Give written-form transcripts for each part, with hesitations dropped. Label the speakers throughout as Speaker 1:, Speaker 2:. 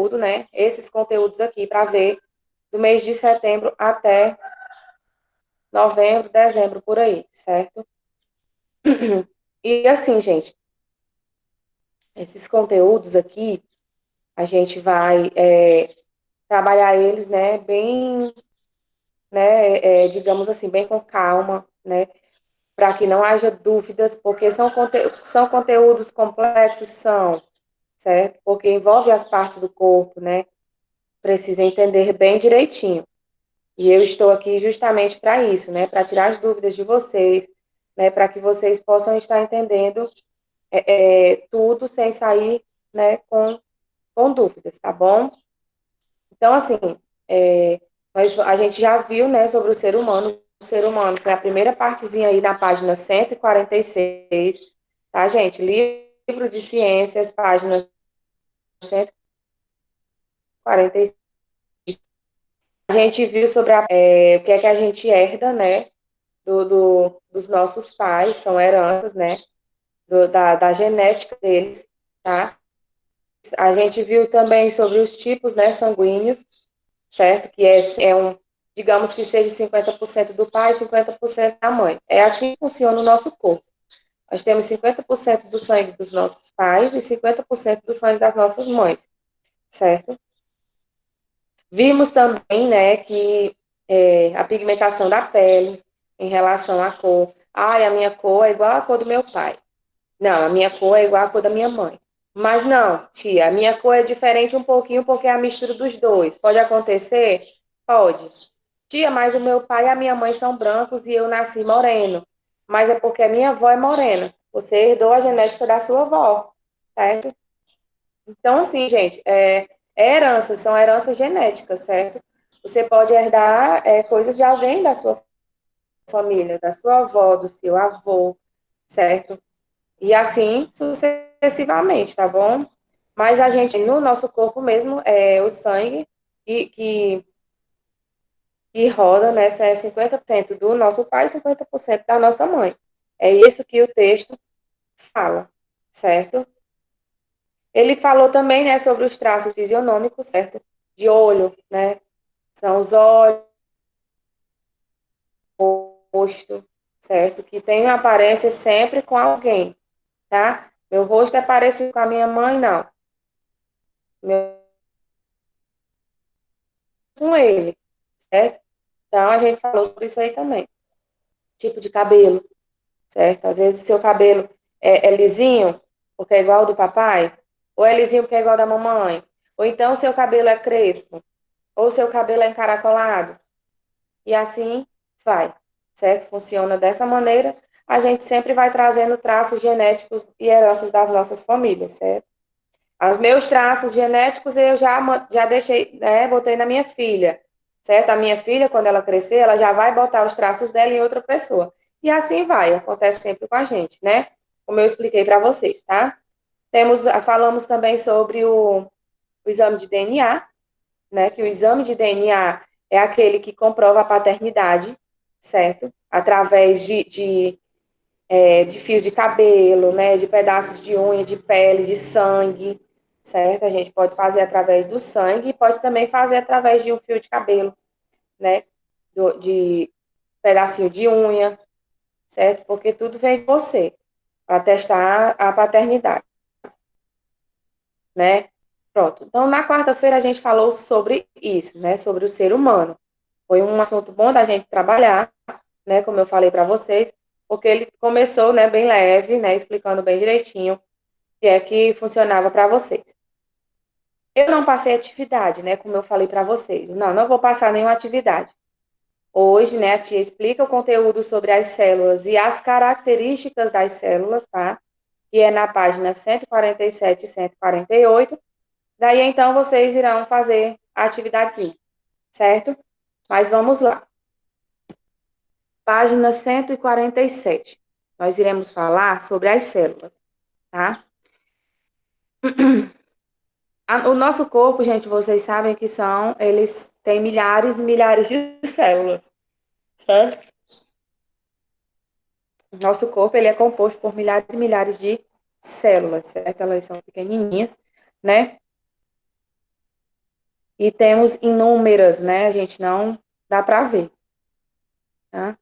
Speaker 1: conteúdo, né? Esses conteúdos aqui para ver do mês de setembro até novembro, dezembro, por aí, certo? E assim, gente, esses conteúdos aqui, a gente vai trabalhar eles, né, bem, né, digamos assim, bem com calma, né, para que não haja dúvidas, porque são conteúdos complexos, são, certo? Porque envolve as partes do corpo, né? Precisa entender bem direitinho. E eu estou aqui justamente para isso, né? Para tirar as dúvidas de vocês, né? Para que vocês possam estar entendendo tudo sem sair, né? Com dúvidas, tá bom? Então, assim, a gente já viu, né? Sobre o ser humano. O ser humano foi a primeira partezinha aí na página 146, tá, gente? Livro de Ciências, página 146. A gente viu sobre o que é que a gente herda, né? Dos nossos pais, são heranças, né? Da genética deles, tá? A gente viu também sobre os tipos, né, sanguíneos, certo? Que digamos que seja 50% do pai e 50% da mãe. É assim que funciona o nosso corpo. Nós temos 50% do sangue dos nossos pais e 50% do sangue das nossas mães, certo? Vimos também, né, que a pigmentação da pele em relação à cor. Ai, a minha cor é igual à cor do meu pai. Não, a minha cor é igual à cor da minha mãe. Mas não, tia, a minha cor é diferente um pouquinho porque é a mistura dos dois. Pode acontecer? Pode. Tia, mas o meu pai e a minha mãe são brancos e eu nasci moreno. Mas é porque a minha avó é morena. Você herdou a genética da sua avó, certo? Então, assim, gente, heranças, são heranças genéticas, certo? Você pode herdar coisas de alguém da sua família, da sua avó, do seu avô, certo? E assim sucessivamente, tá bom? Mas a gente, no nosso corpo mesmo, o sangue que roda, né, é 50% do nosso pai e 50% da nossa mãe. É isso que o texto fala, certo? Ele falou também, né, sobre os traços fisionômicos, certo? De olho, né? São os olhos, o rosto, certo? Que tem uma aparência sempre com alguém, tá? Meu rosto é parecido com a minha mãe, não. Meu com ele, certo? Então a gente falou sobre isso aí também. Tipo de cabelo, certo? Às vezes o seu cabelo é lisinho, porque é igual ao do papai, ou é lisinho porque é igual ao da mamãe, ou então o seu cabelo é crespo, ou o seu cabelo é encaracolado, e assim vai, certo? Funciona dessa maneira. A gente sempre vai trazendo traços genéticos e heranças das nossas famílias, certo? Os meus traços genéticos eu já deixei, né, botei na minha filha, certo? A minha filha, quando ela crescer, ela já vai botar os traços dela em outra pessoa. E assim vai, acontece sempre com a gente, né? Como eu expliquei para vocês, tá? Falamos também sobre o exame de DNA, né? Que o exame de DNA é aquele que comprova a paternidade, certo? Através de fios de cabelo, né, de pedaços de unha, de pele, de sangue, certo? A gente pode fazer através do sangue e pode também fazer através de um fio de cabelo, né, de pedacinho de unha, certo? Porque tudo vem de você, para testar a paternidade, né? Pronto. Então, na quarta-feira a gente falou sobre isso, né, sobre o ser humano. Foi um assunto bom da gente trabalhar, né, como eu falei para vocês, porque ele começou, né, bem leve, né, explicando bem direitinho que é que funcionava para vocês. Eu não passei atividade, né, como eu falei para vocês. Não, não vou passar nenhuma atividade. Hoje, né, a tia explica o conteúdo sobre as células e as características das células, tá? Que é na página 147 e 148. Daí, então, vocês irão fazer a atividadezinha, certo? Mas vamos lá. Página 147. Nós iremos falar sobre as células, tá? O nosso corpo, gente, vocês sabem que eles têm milhares e milhares de células, certo? O nosso corpo, ele é composto por milhares e milhares de células, certo? Elas são pequenininhas, né? e temos inúmeras, né? A gente não dá para ver, tá?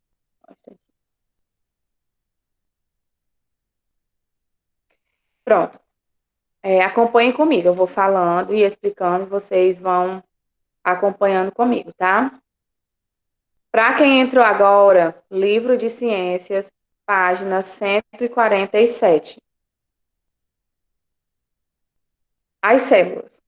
Speaker 1: Pronto. Acompanhem comigo, eu vou falando e explicando, vocês vão acompanhando comigo, tá? Para quem entrou agora, livro de ciências, página 147. As células.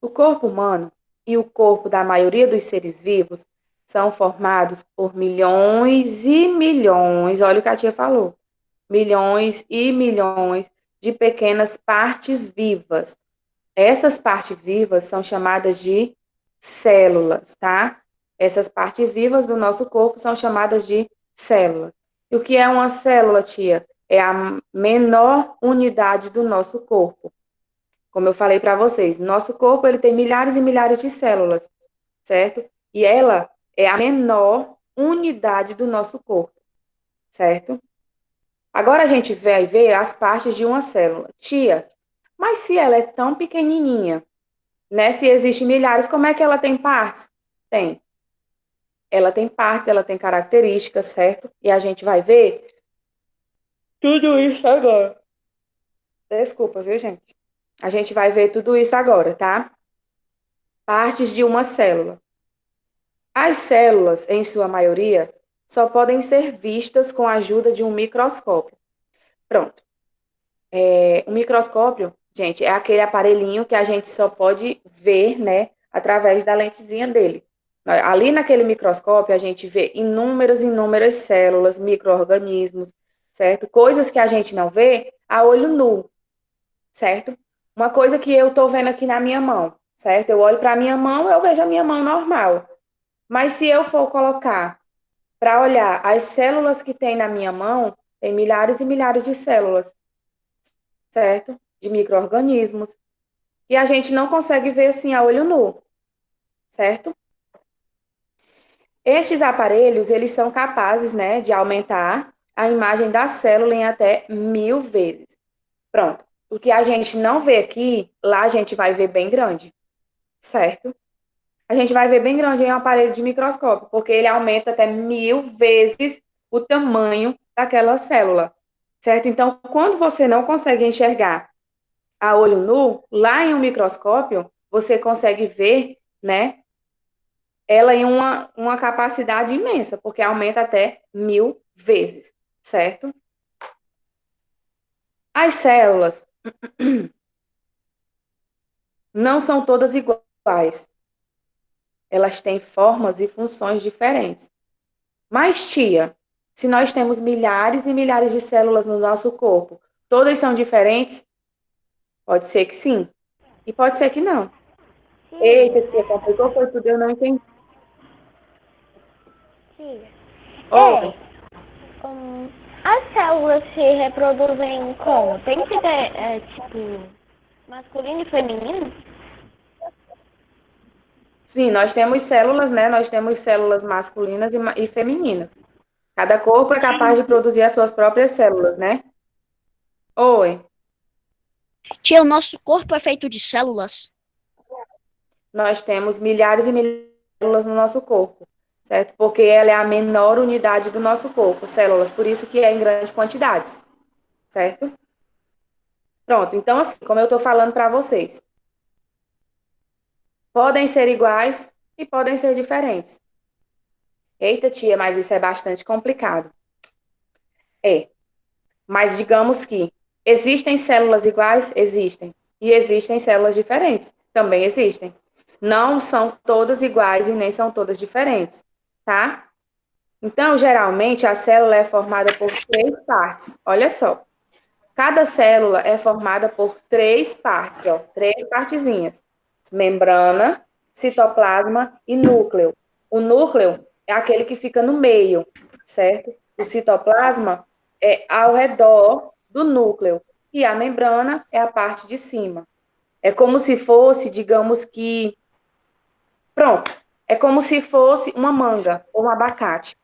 Speaker 1: O corpo humano e o corpo da maioria dos seres vivos são formados por milhões e milhões, olha o que a tia falou, milhões e milhões de pequenas partes vivas. Essas partes vivas são chamadas de células, tá? Essas partes vivas do nosso corpo são chamadas de células. E o que é uma célula, tia? É a menor unidade do nosso corpo. Como eu falei para vocês, nosso corpo ele tem milhares e milhares de células, certo? E ela é a menor unidade do nosso corpo, certo? Agora a gente vai ver as partes de uma célula. Tia, mas se ela é tão pequenininha, né? Se existem milhares, como é que ela tem partes? Tem. Ela tem partes, ela tem características, certo? E a gente vai ver tudo isso agora. Desculpa, viu, gente? A gente vai ver tudo isso agora, tá? Partes de uma célula. As células, em sua maioria, só podem ser vistas com a ajuda de um microscópio. Pronto. O microscópio, gente, é aquele aparelhinho que a gente só pode ver, né, através da lentezinha dele. Ali naquele microscópio, a gente vê inúmeras células, micro-organismos, certo? Coisas que a gente não vê a olho nu, certo? Uma coisa que eu estou vendo aqui na minha mão, certo? Eu olho para a minha mão, eu vejo a minha mão normal. Mas se eu for colocar para olhar as células que tem na minha mão, tem milhares e milhares de células, certo? De micro-organismos. E a gente não consegue ver assim a olho nu, certo? Estes aparelhos, eles são capazes, né, de aumentar a imagem da célula em até 1000 vezes. Pronto. O que a gente não vê aqui, lá a gente vai ver bem grande, certo? A gente vai ver bem grande em um aparelho de microscópio, porque ele aumenta até 1000 vezes o tamanho daquela célula, certo? Então, quando você não consegue enxergar a olho nu, lá em um microscópio, você consegue ver, né, ela em uma capacidade imensa, porque aumenta até 1000 vezes, certo? As células não são todas iguais. Elas têm formas e funções diferentes. Mas, tia, se nós temos milhares e milhares de células no nosso corpo, todas são diferentes? Pode ser que sim. E pode ser que não.
Speaker 2: Tia,
Speaker 1: Eita, tia, complicou foi tudo, eu não entendi.
Speaker 2: tia.
Speaker 1: Oi.
Speaker 2: Hum, as células se reproduzem como? Tem que ter, tipo, masculino e feminino?
Speaker 1: Sim, nós temos células, né? Nós temos células masculinas e femininas. Cada corpo é capaz de produzir as suas próprias células, né? Oi.
Speaker 3: Tia, o nosso corpo é feito de células.
Speaker 1: Nós temos milhares e milhares de células no nosso corpo, certo? Porque ela é a menor unidade do nosso corpo, células, por isso que é em grandes quantidades, certo? Pronto, então assim, como eu estou falando para vocês, podem ser iguais e podem ser diferentes. Eita, tia, mas isso é bastante complicado. É, mas digamos que existem células iguais? Existem. E existem células diferentes? Também existem. Não são todas iguais e nem são todas diferentes, tá? Então, geralmente, a célula é formada por três partes. Olha só. Cada célula é formada por três partes, ó, três partezinhas: membrana, citoplasma e núcleo. O núcleo é aquele que fica no meio, certo? O citoplasma é ao redor do núcleo e a membrana é a parte de cima. É como se fosse, digamos que, pronto, é como se fosse uma manga ou um abacate.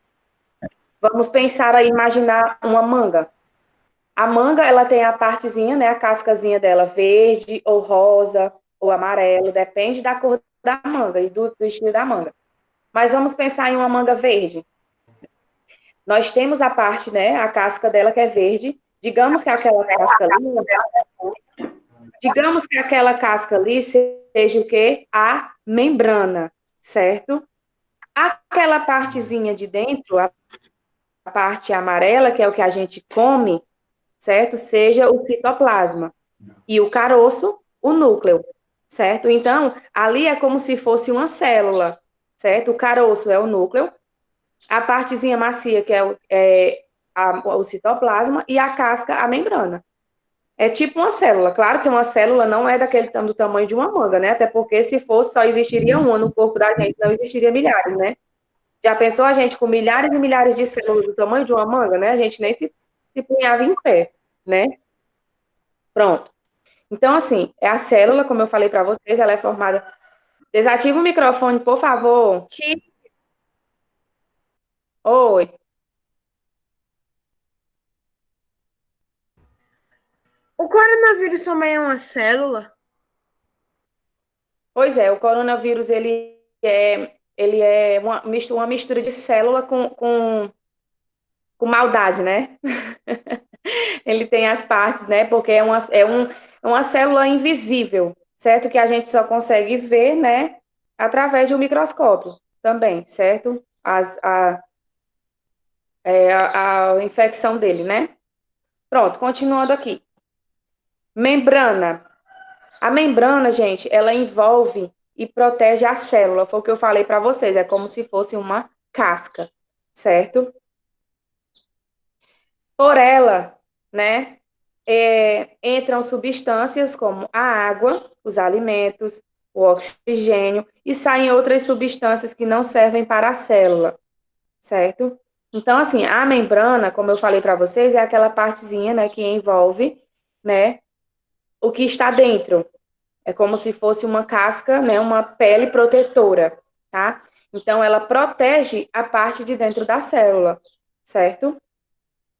Speaker 1: Vamos pensar aí, imaginar uma manga. A manga, ela tem a partezinha, né, a cascazinha dela, verde ou rosa ou amarelo, depende da cor da manga e do estilo da manga. Mas vamos pensar em uma manga verde. Nós temos a parte, né, a casca dela que é verde. Digamos que aquela casca ali seja o quê? A membrana, certo? Aquela partezinha de dentro, a parte amarela, que é o que a gente come, certo? Seja o citoplasma. E o caroço, o núcleo, certo? Então, ali é como se fosse uma célula, certo? O caroço é o núcleo, a partezinha macia, que o citoplasma, e a casca, a membrana. É tipo uma célula. Claro que uma célula não é do tamanho de uma manga, né? Até porque se fosse, só existiria uma no corpo da gente, não existiria milhares, né? Já pensou a gente com milhares e milhares de células do tamanho de uma manga, né? A gente nem se punhava em pé, né? Pronto. Então, assim, é a célula, como eu falei para vocês, ela é formada. Desativa o microfone, por favor.
Speaker 4: Sim.
Speaker 1: Oi.
Speaker 4: O coronavírus também é uma célula?
Speaker 1: Pois é, o coronavírus, ele é uma mistura de célula com maldade, né? Ele tem as partes, né? Porque é uma célula invisível, certo? Que a gente só consegue ver, né? Através de um microscópio também, certo? A infecção dele, né? Pronto, continuando aqui. Membrana. A membrana, gente, ela envolve e protege a célula. Foi o que eu falei para vocês. É como se fosse uma casca, certo? Por ela, né, entram substâncias como a água, os alimentos, o oxigênio e saem outras substâncias que não servem para a célula, certo? Então, assim, a membrana, como eu falei para vocês, é aquela partezinha, né, que envolve, né, o que está dentro. É como se fosse uma casca, né, uma pele protetora, tá? Então, ela protege a parte de dentro da célula, certo?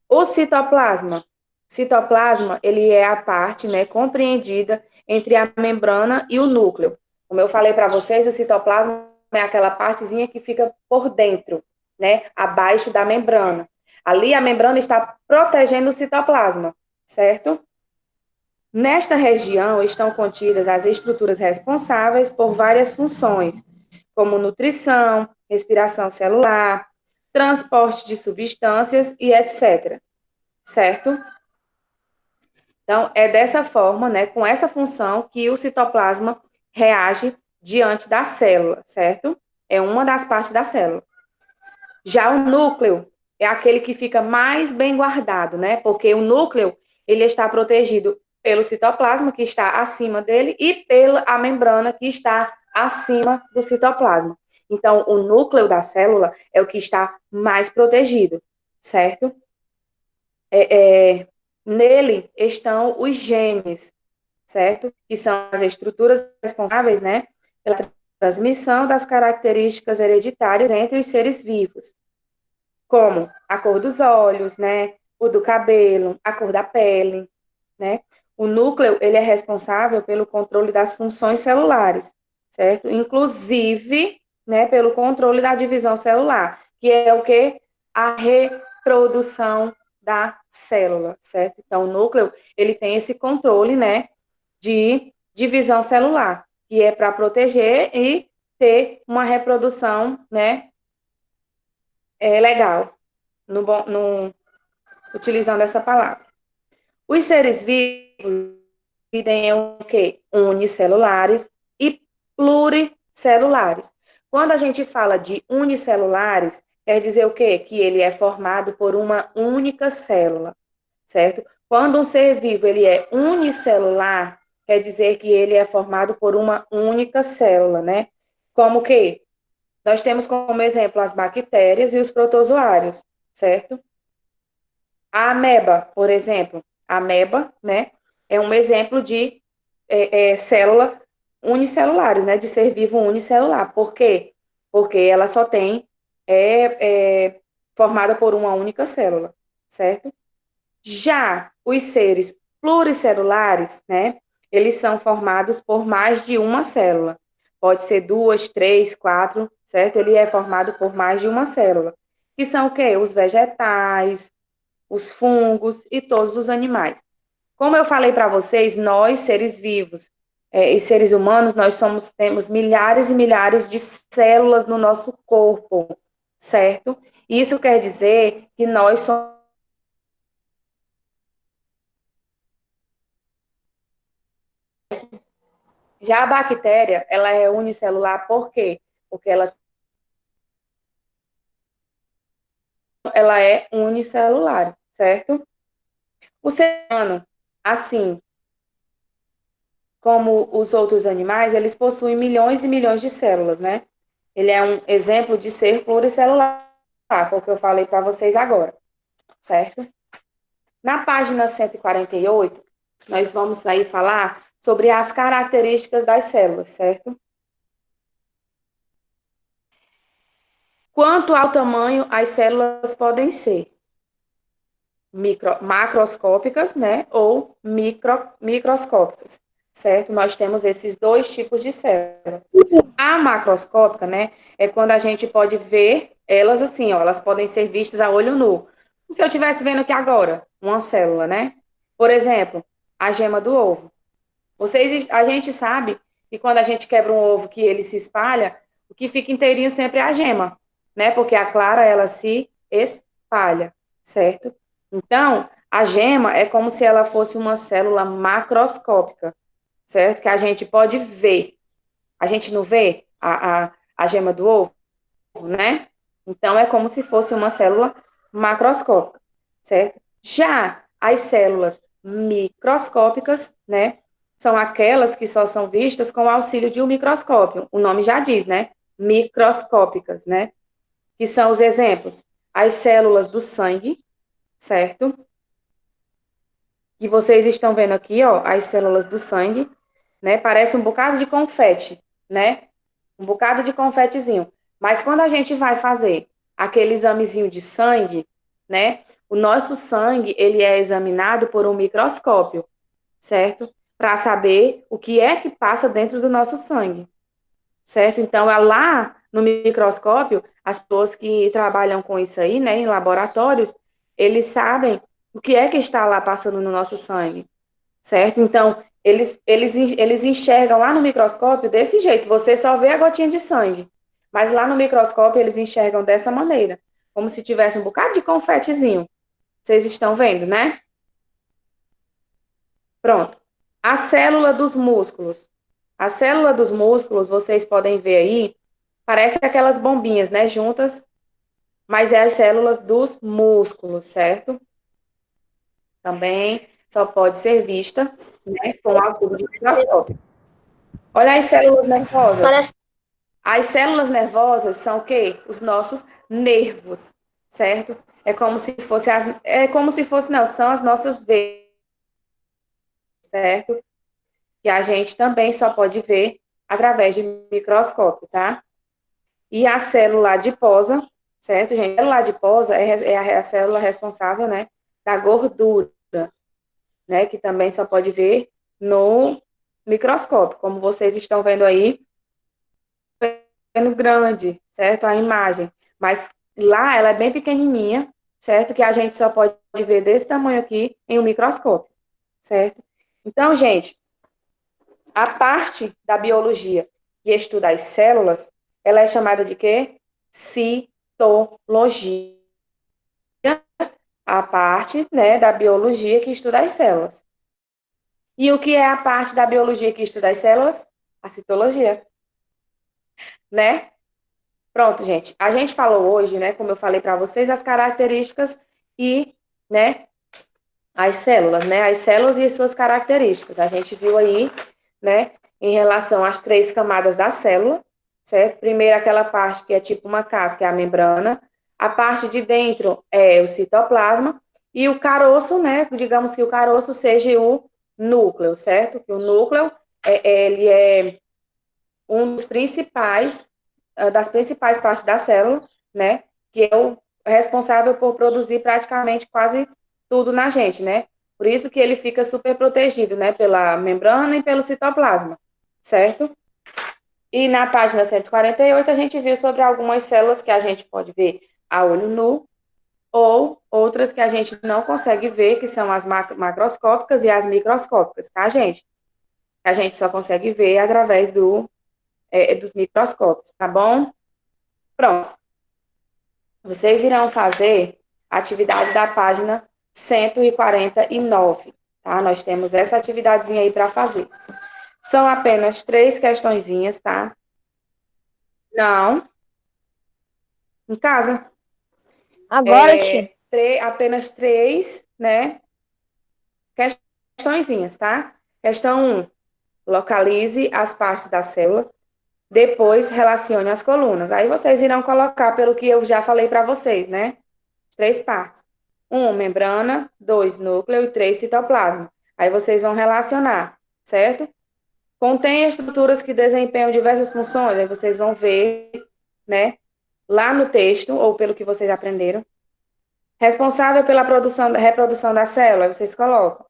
Speaker 1: O citoplasma. Citoplasma, ele é a parte, né, compreendida entre a membrana e o núcleo. Como eu falei para vocês, o citoplasma é aquela partezinha que fica por dentro, né, abaixo da membrana. Ali a membrana está protegendo o citoplasma, certo? Nesta região estão contidas as estruturas responsáveis por várias funções, como nutrição, respiração celular, transporte de substâncias e etc. Certo? Então, é dessa forma, né, com essa função, que o citoplasma reage diante da célula, certo? É uma das partes da célula. Já o núcleo é aquele que fica mais bem guardado, né? Porque o núcleo, ele está protegido pelo citoplasma, que está acima dele, e pela a membrana, que está acima do citoplasma. Então, o núcleo da célula é o que está mais protegido, certo? Nele estão os genes, certo? Que são as estruturas responsáveis, né, pela transmissão das características hereditárias entre os seres vivos, como a cor dos olhos, né, o do cabelo, a cor da pele, né? O núcleo, ele é responsável pelo controle das funções celulares, certo? Inclusive, né, pelo controle da divisão celular, que é o que? A reprodução da célula, certo? Então, o núcleo, ele tem esse controle, né, de divisão celular, que é para proteger e ter uma reprodução, né, legal, utilizando essa palavra. Os seres vivos dividem em o quê? Unicelulares e pluricelulares. Quando a gente fala de unicelulares, quer dizer o quê? Que ele é formado por uma única célula, certo? Quando um ser vivo ele é unicelular, quer dizer que ele é formado por uma única célula, né? Como que? Nós temos como exemplo as bactérias e os protozoários, certo? A ameba, por exemplo, a ameba, né, é um exemplo de célula unicelulares, né, de ser vivo unicelular. Por quê? Porque ela só tem, formada por uma única célula, certo? Já os seres pluricelulares, né, eles são formados por mais de uma célula. pode ser 2, 3, 4, certo? Ele é formado por mais de uma célula. Que são o quê? Os vegetais, os fungos e todos os animais. Como eu falei para vocês, nós, seres vivos e seres humanos, temos milhares e milhares de células no nosso corpo, certo? Isso quer dizer que nós somos. Já a bactéria, ela é unicelular, por quê? Porque ela é unicelular, certo? O ser humano, assim como os outros animais, eles possuem milhões e milhões de células, né? Ele é um exemplo de ser pluricelular, porque eu falei para vocês agora, certo? Na página 148, nós vamos aí falar sobre as características das células, certo? Quanto ao tamanho, as células podem ser macroscópicas, né, ou microscópicas, certo? Nós temos esses dois tipos de célula. A macroscópica, né, é quando a gente pode ver elas assim, ó, elas podem ser vistas a olho nu. Se eu estivesse vendo aqui agora uma célula, né? Por exemplo, a gema do ovo. A gente sabe que quando a gente quebra um ovo que ele se espalha, o que fica inteirinho sempre é a gema, né? Porque a clara ela se espalha, certo? Então, a gema é como se ela fosse uma célula macroscópica, certo? Que a gente pode ver. A gente não vê a gema do ovo, né? Então, é como se fosse uma célula macroscópica, certo? Já as células microscópicas, né? São aquelas que só são vistas com o auxílio de um microscópio. O nome já diz, né? Microscópicas, né? Que são os exemplos. As células do sangue, certo? Que vocês estão vendo aqui, ó, as células do sangue, né? Parece um bocado de confete, né? Um bocado de confetezinho. Mas quando a gente vai fazer aquele examezinho de sangue, né? O nosso sangue, ele é examinado por um microscópio, certo? Para saber o que é que passa dentro do nosso sangue, certo? Então, é lá no microscópio, as pessoas que trabalham com isso aí, né, em laboratórios, eles sabem o que é que está lá passando no nosso sangue, certo? Então, eles enxergam lá no microscópio desse jeito, você só vê a gotinha de sangue, mas lá no microscópio eles enxergam dessa maneira, como se tivesse um bocado de confetezinho. Vocês estão vendo, né? Pronto. A célula dos músculos. A célula dos músculos, vocês podem ver aí, parece aquelas bombinhas, né, juntas, mas é as células dos músculos, certo? Também só pode ser vista, né, com o auxílio de microscópio. Olha as células nervosas.
Speaker 3: Parece
Speaker 1: As células nervosas são o quê? Os nossos nervos, certo? Não, são as nossas veias, certo? Que a gente também só pode ver através de microscópio, tá? E a célula adiposa, certo, gente? A célula adiposa é a célula responsável, né, da gordura, né, que também só pode ver no microscópio, como vocês estão vendo aí, vendo grande, certo, a imagem. Mas lá ela é bem pequenininha, certo, que a gente só pode ver desse tamanho aqui em um microscópio, certo? Então, gente, a parte da biologia que estuda as células, ela é chamada de quê? Citologia. A parte, né, da biologia que estuda as células. E o que é a parte da biologia que estuda as células? A citologia. Né? Pronto, gente. A gente falou hoje, né, como eu falei para vocês, as características e, né, as células, né? As células e as suas características. A gente viu aí, né, em relação às 3 camadas da célula, certo? Primeiro, aquela parte que é tipo uma casca, é a membrana. A parte de dentro é o citoplasma. E o caroço, né? Digamos que o caroço seja o núcleo, certo? Que o núcleo, ele é um dos principais, das principais partes da célula, né? Que é o responsável por produzir praticamente quase tudo na gente, né? Por isso que ele fica super protegido, né? Pela membrana e pelo citoplasma, certo? E na página 148 a gente viu sobre algumas células que a gente pode ver a olho nu, ou outras que a gente não consegue ver, que são as macroscópicas e as microscópicas, tá, gente? A gente só consegue ver através dos microscópios, tá bom? Pronto. Vocês irão fazer a atividade da página 149, tá? Nós temos essa atividadezinha aí para fazer. São apenas 3 questõezinhas, tá? Não. Em casa.
Speaker 2: Agora, tia.
Speaker 1: Apenas 3, né? Questõezinhas, tá? Questão 1. Localize as partes da célula. Depois, relacione as colunas. Aí vocês irão colocar pelo que eu já falei para vocês, né? 3 partes. 1, membrana. 2, núcleo. E 3, citoplasma. Aí vocês vão relacionar, certo? Contém estruturas que desempenham diversas funções. Aí vocês vão ver, né? Lá no texto, ou pelo que vocês aprenderam. Responsável pela reprodução da célula. Aí vocês colocam.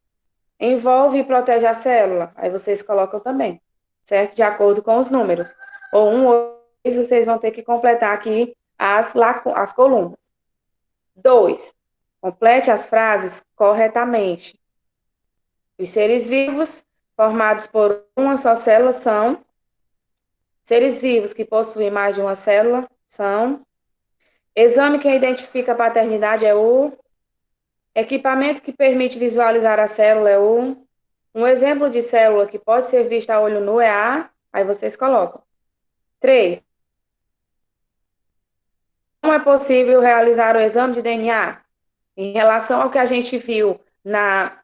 Speaker 1: Envolve e protege a célula. Aí vocês colocam também, certo? De acordo com os números. Ou vocês vão ter que completar aqui as colunas. 2. Complete as frases corretamente. Os seres vivos formados por uma só célula são. Seres vivos que possuem mais de uma célula são. Exame que identifica a paternidade é o. Equipamento que permite visualizar a célula é o. Um exemplo de célula que pode ser vista a olho nu é a. Aí vocês colocam. 3. Como é possível realizar o exame de DNA? Em relação ao que a gente viu na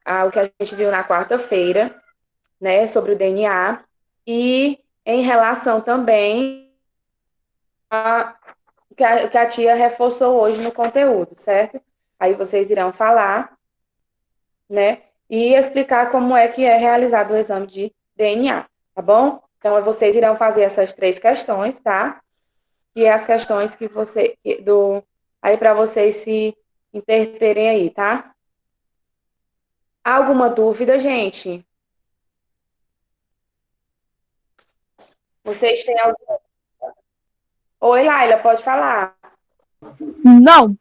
Speaker 1: quarta-feira, né, sobre o DNA, e em relação também a que a tia reforçou hoje no conteúdo, certo? Aí vocês irão falar, né, e explicar como é que é realizado o exame de DNA, tá bom? Então, vocês irão fazer essas 3 questões, tá? E as questões que aí para vocês se interterem aí, tá? Alguma dúvida, gente? Vocês têm alguma? Oi, Laila, pode falar.
Speaker 4: Não.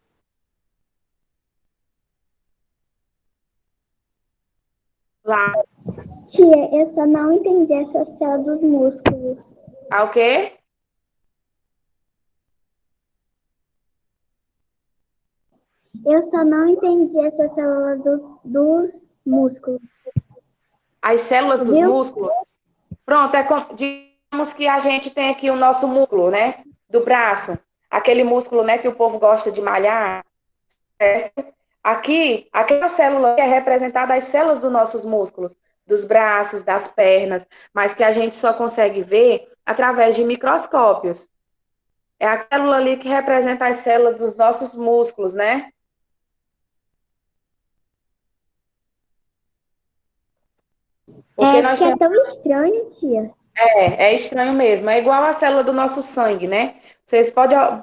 Speaker 1: Lá,
Speaker 2: Tia, eu só não entendi essa célula dos músculos.
Speaker 1: o quê?
Speaker 2: Eu só não entendi essa célula dos músculos.
Speaker 1: As células dos
Speaker 2: Viu?
Speaker 1: músculos. Pronto, digamos que a gente tem aqui o nosso músculo, né? Do braço. Aquele músculo, né, que o povo gosta de malhar. Certo? Aqui, aquela célula que é representada as células dos nossos músculos, dos braços, das pernas, mas que a gente só consegue ver através de microscópios. É a célula ali que representa as células dos nossos músculos, né? Porque nós
Speaker 2: Que é
Speaker 1: temos.
Speaker 2: tão estranho, tia.
Speaker 1: É estranho mesmo. É igual a célula do nosso sangue, né? Vocês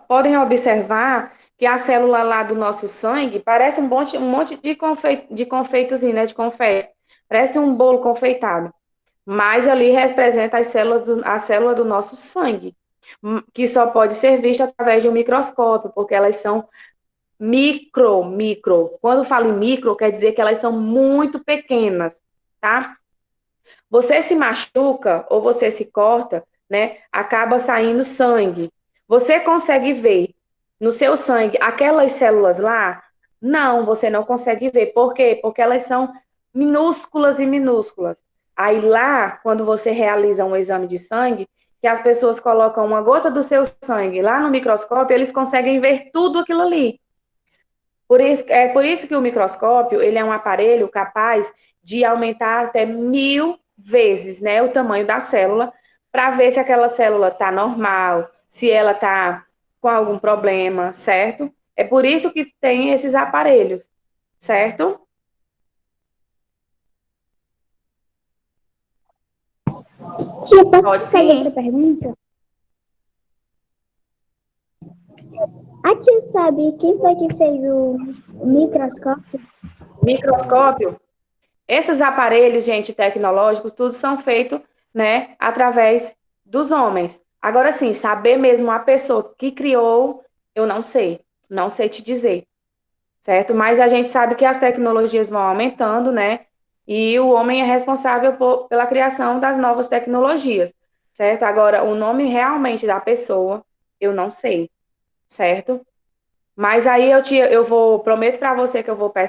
Speaker 1: podem observar que a célula lá do nosso sangue parece um monte de confeitozinho, né? De confete. Parece um bolo confeitado. Mas ali representa a célula do nosso sangue, que só pode ser vista através de um microscópio, porque elas são micro. Quando falo em micro, quer dizer que elas são muito pequenas, tá? Você se machuca ou você se corta, né? Acaba saindo sangue. Você consegue ver no seu sangue aquelas células lá? Não, você não consegue ver. Por quê? Porque elas são minúsculas e minúsculas. Aí lá, quando você realiza um exame de sangue, que as pessoas colocam uma gota do seu sangue lá no microscópio, eles conseguem ver tudo aquilo ali. Por isso que o microscópio, ele é um aparelho capaz de aumentar até 1000 vezes, né, o tamanho da célula, para ver se aquela célula está normal, se ela está com algum problema, certo? É por isso que tem esses aparelhos, certo?
Speaker 2: Tia, posso
Speaker 1: Pode
Speaker 2: te fazer
Speaker 1: sim.
Speaker 2: outra pergunta? A tia sabe quem foi que fez o microscópio?
Speaker 1: Microscópio, esses aparelhos, gente, tecnológicos, tudo são feitos, né, através dos homens. Agora sim, saber mesmo a pessoa que criou, eu não sei te dizer, certo? Mas a gente sabe que as tecnologias vão aumentando, né? E o homem é responsável pela criação das novas tecnologias, certo? Agora, o nome realmente da pessoa, eu não sei, certo? Mas aí eu vou, prometo para você que eu vou pesquisar